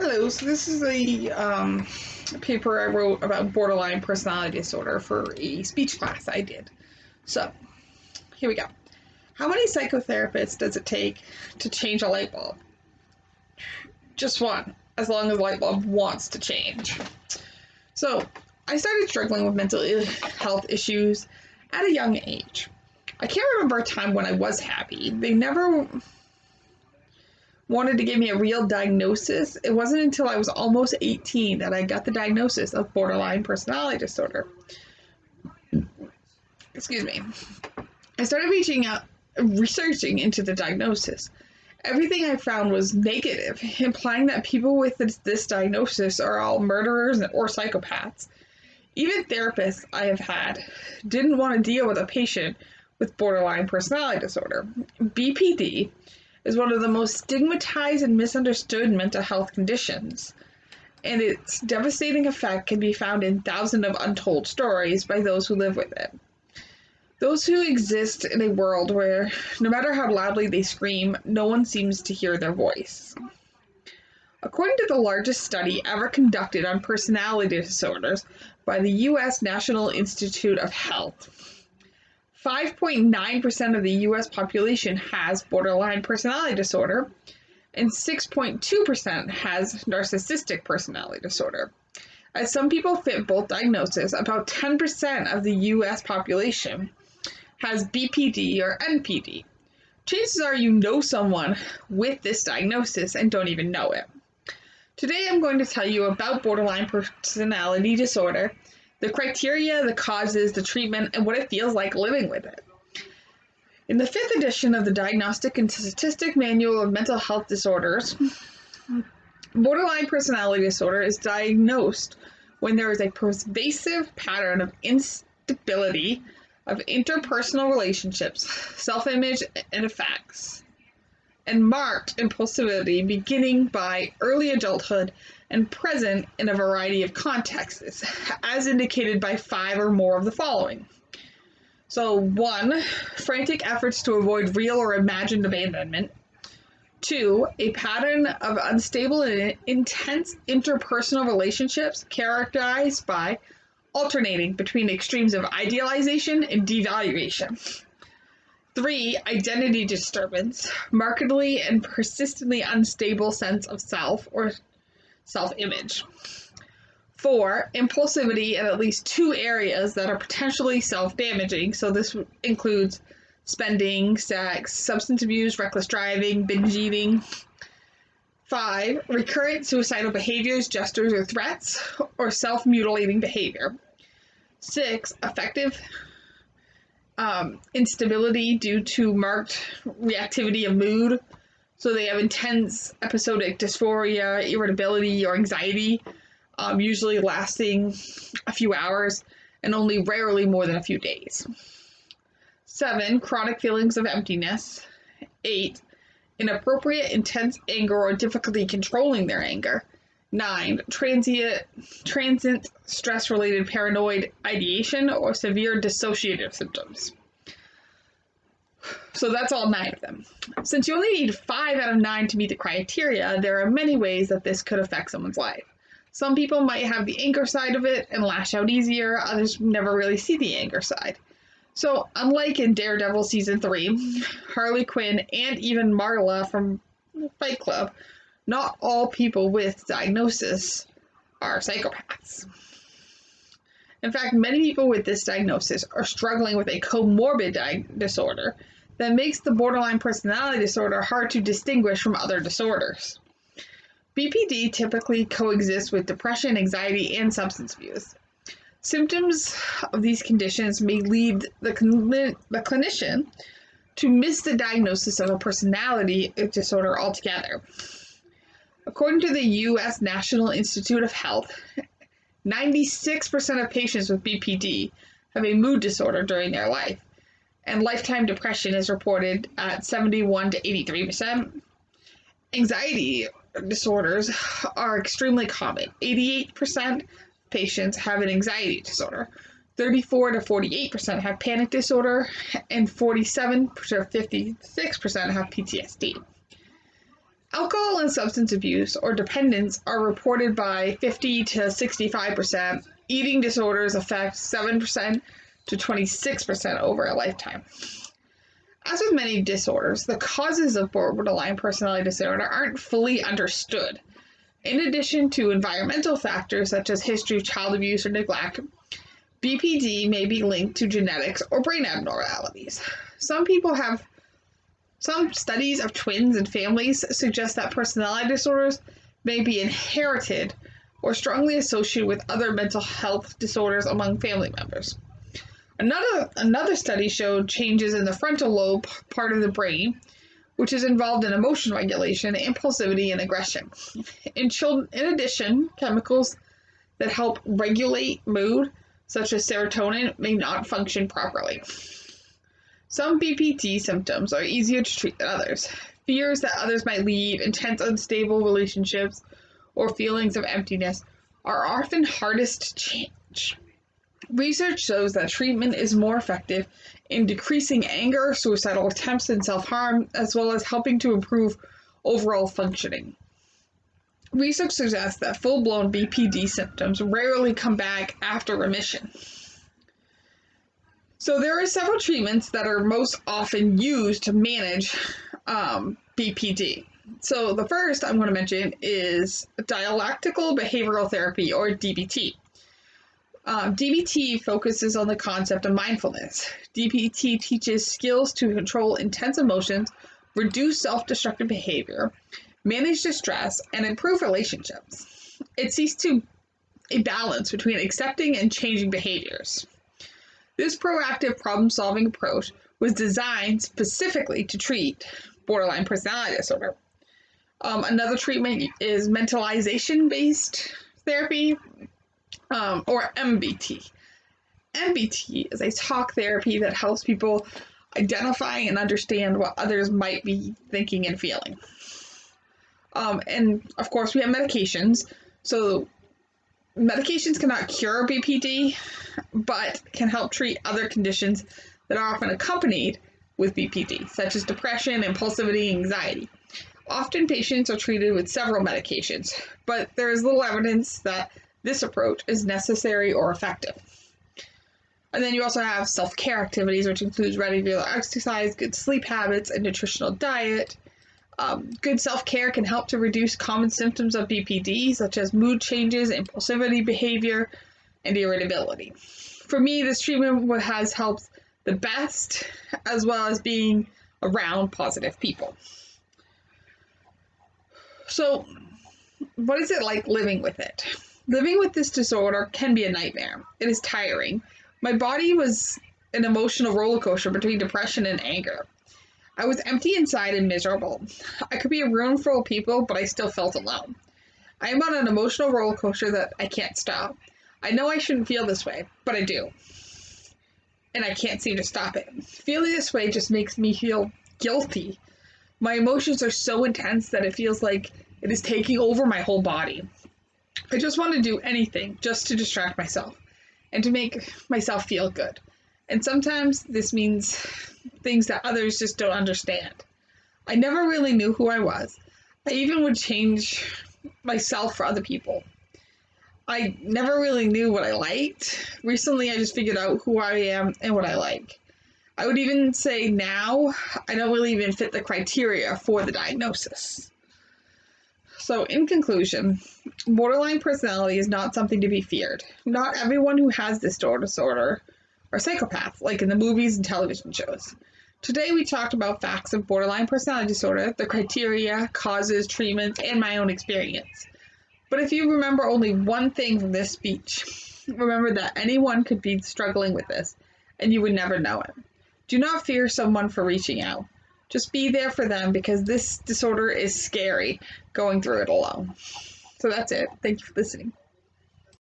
Hello, so this is a paper I wrote about borderline personality disorder for a speech class I did. So, here we go. How many psychotherapists does it take to change a light bulb? Just one, as long as the light bulb wants to change. So, I started struggling with mental health issues at a young age. I can't remember a time when I was happy. They never wanted to give me a real diagnosis. It wasn't until I was almost 18 that I got the diagnosis of borderline personality disorder. Excuse me. I started researching into the diagnosis. Everything I found was negative, implying that people with this diagnosis are all murderers or psychopaths. Even therapists I have had didn't want to deal with a patient with borderline personality disorder. BPD is one of the most stigmatized and misunderstood mental health conditions, and its devastating effect can be found in thousands of untold stories by those who live with it. Those who exist in a world where, no matter how loudly they scream, no one seems to hear their voice. According to the largest study ever conducted on personality disorders by the U.S. National Institute of Health, 5.9% of the U.S. population has borderline personality disorder, and 6.2% has narcissistic personality disorder. As some people fit both diagnoses, about 10% of the U.S. population has BPD or NPD. Chances are you know someone with this diagnosis and don't even know it. Today I'm going to tell you about borderline personality disorder, the criteria, the causes, the treatment, and what it feels like living with it. In the 5th edition of the Diagnostic and Statistic Manual of Mental Health Disorders, borderline personality disorder is diagnosed when there is a pervasive pattern of instability of interpersonal relationships, self-image, and affects, and marked impulsivity beginning by early adulthood and present in a variety of contexts, as indicated by 5 or more of the following. So 1, frantic efforts to avoid real or imagined abandonment. 2, a pattern of unstable and intense interpersonal relationships characterized by alternating between extremes of idealization and devaluation. 3, identity disturbance, markedly and persistently unstable sense of self or self-image. 4, impulsivity in at least 2 areas that are potentially self-damaging. So this includes spending, sex, substance abuse, reckless driving, binge eating. 5, recurrent suicidal behaviors, gestures, or threats, or self-mutilating behavior. 6, affective instability due to marked reactivity of mood. So they have intense episodic dysphoria, irritability, or anxiety, usually lasting a few hours and only rarely more than a few days. 7, chronic feelings of emptiness. 8, inappropriate, intense anger or difficulty controlling their anger. 9, transient stress-related paranoid ideation or severe dissociative symptoms. So that's all 9 of them. Since you only need 5 out of 9 to meet the criteria, there are many ways that this could affect someone's life. Some people might have the anger side of it and lash out easier, others never really see the anger side. So unlike in Daredevil Season 3, Harley Quinn, and even Marla from Fight Club, not all people with diagnosis are psychopaths. In fact, many people with this diagnosis are struggling with a comorbid disorder that makes the borderline personality disorder hard to distinguish from other disorders. BPD typically coexists with depression, anxiety, and substance abuse. Symptoms of these conditions may lead the clinician to miss the diagnosis of a personality disorder altogether. According to the U.S. National Institute of Health, 96% of patients with BPD have a mood disorder during their life, and lifetime depression is reported at 71 to 83%. Anxiety disorders are extremely common. 88% of patients have an anxiety disorder. 34 to 48% have panic disorder, and 47 to 56% have PTSD. Alcohol and substance abuse or dependence are reported by 50 to 65%. Eating disorders affect 7% to 26% over a lifetime. As with many disorders, the causes of borderline personality disorder aren't fully understood. In addition to environmental factors such as history of child abuse or neglect, BPD may be linked to genetics or brain abnormalities. Some studies of twins and families suggest that personality disorders may be inherited or strongly associated with other mental health disorders among family members. Another study showed changes in the frontal lobe part of the brain, which is involved in emotion regulation, impulsivity, and aggression. In addition, chemicals that help regulate mood, such as serotonin, may not function properly. Some BPD symptoms are easier to treat than others. Fears that others might leave, intense unstable relationships, or feelings of emptiness are often hardest to change. Research shows that treatment is more effective in decreasing anger, suicidal attempts, and self-harm, as well as helping to improve overall functioning. Research suggests that full-blown BPD symptoms rarely come back after remission. So there are several treatments that are most often used to manage BPD. So the first I'm going to mention is dialectical behavioral therapy, or DBT. DBT focuses on the concept of mindfulness. DBT teaches skills to control intense emotions, reduce self-destructive behavior, manage distress, and improve relationships. It seeks to a balance between accepting and changing behaviors. This proactive problem-solving approach was designed specifically to treat borderline personality disorder. Another treatment is mentalization-based therapy, or MBT. MBT is a talk therapy that helps people identify and understand what others might be thinking and feeling. And of course, we have medications. So medications cannot cure BPD, but can help treat other conditions that are often accompanied with BPD, such as depression, impulsivity, and anxiety. Often patients are treated with several medications, but there is little evidence that this approach is necessary or effective. And then you also have self-care activities, which includes regular exercise, good sleep habits, and nutritional diet. Good self-care can help to reduce common symptoms of BPD, such as mood changes, impulsivity behavior, and irritability. For me, this treatment has helped the best, as well as being around positive people. So, what is it like living with it? Living with this disorder can be a nightmare. It is tiring. My body was an emotional roller coaster between depression and anger. I was empty inside and miserable. I could be a room full of people, but I still felt alone. I am on an emotional roller coaster that I can't stop. I know I shouldn't feel this way, but I do. And I can't seem to stop it. Feeling this way just makes me feel guilty. My emotions are so intense that it feels like it is taking over my whole body. I just want to do anything just to distract myself and to make myself feel good. And sometimes this means things that others just don't understand. I never really knew who I was. I even would change myself for other people. I never really knew what I liked. Recently, I just figured out who I am and what I like. I would even say now, I don't really even fit the criteria for the diagnosis. So in conclusion, borderline personality is not something to be feared. Not everyone who has this disorder are psychopaths, like in the movies and television shows. Today we talked about facts of borderline personality disorder, the criteria, causes, treatments, and my own experience. But if you remember only one thing from this speech, remember that anyone could be struggling with this, and you would never know it. Do not fear someone for reaching out. Just be there for them, because this disorder is scary going through it alone. So that's it. Thank you for listening.